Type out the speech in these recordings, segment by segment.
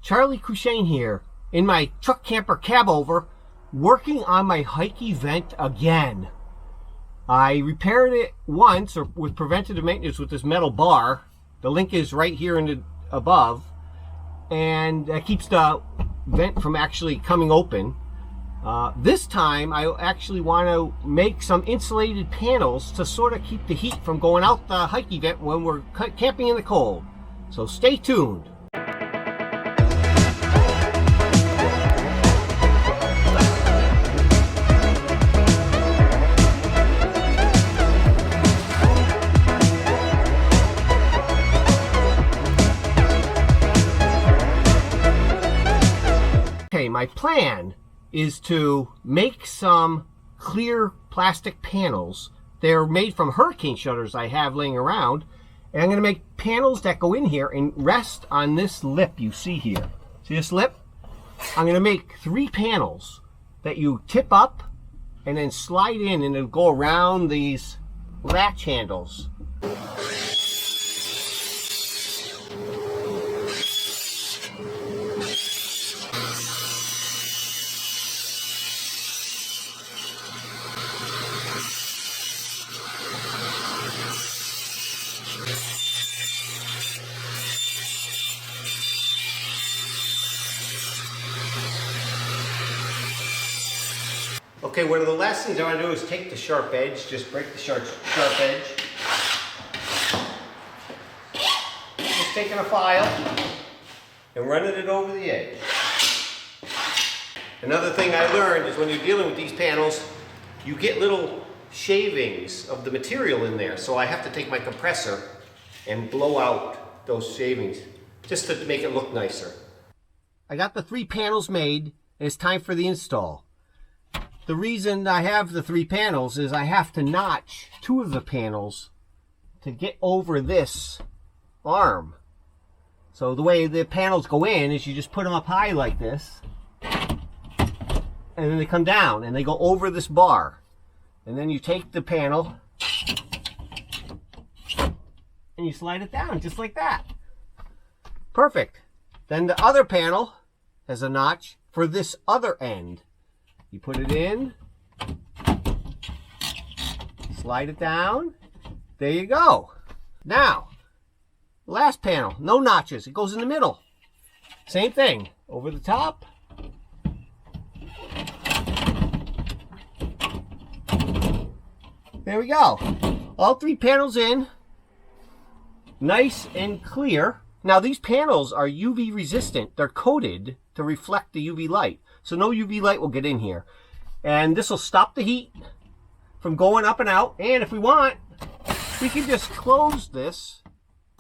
Charlie Cushane here in my truck camper cabover, working on my Heki vent again. I repaired it once, or with preventative maintenance, with this metal bar. The link is right here in the above, and that keeps the vent from actually coming open. This time I actually want to make some insulated panels to sort of keep the heat from going out the Heki vent when we're camping in the cold. So stay tuned. Okay, my plan is to make some clear plastic panels. They're made from hurricane shutters I have laying around, and I'm going to make panels that go in here and rest on this lip you see here. See this lip? I'm going to make 3 panels that you tip up and then slide in, and it'll go around these latch handles. Okay, one of the last things I want to do is take the sharp edge, just break the sharp edge. Just taking a file and running it over the edge. Another thing I learned is when you're dealing with these panels, you get little shavings of the material in there. So I have to take my compressor and blow out those shavings just to make it look nicer. I got the 3 panels made, and it's time for the install. The reason I have the 3 panels is I have to notch 2 of the panels to get over this arm. So the way the panels go in is you just put them up high like this, and then they come down and they go over this bar. And then you take the panel and you slide it down just like that. Perfect. Then the other panel has a notch for this other end. You put it in, slide it down, there you go. Now, last panel, no notches, it goes in the middle. Same thing, over the top. There we go. All 3 panels in, nice and clear. Now these panels are UV resistant. They're coated to reflect the UV light. So no UV light will get in here. And this will stop the heat from going up and out. And if we want, we can just close this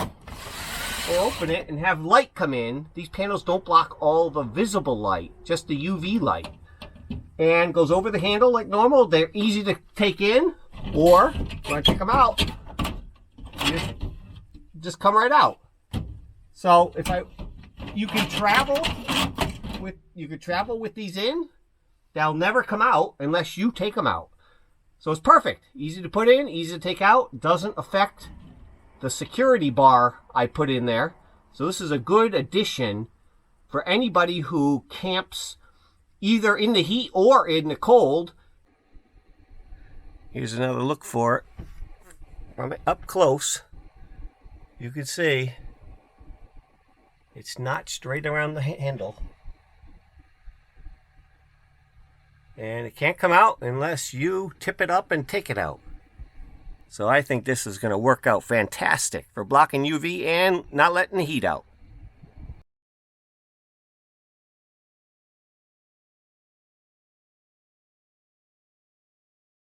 or open it and have light come in. These panels don't block all the visible light, just the UV light. And goes over the handle like normal. They're easy to take in, or when I take them out, just come right out. So if you can travel with these in, they'll never come out unless you take them out. So it's perfect. Easy to put in, easy to take out. Doesn't affect the security bar I put in there. So this is a good addition for anybody who camps either in the heat or in the cold. Here's another look for it. From up close, you can see it's notched right around the handle. And it can't come out unless you tip it up and take it out. So I think this is going to work out fantastic for blocking UV and not letting the heat out.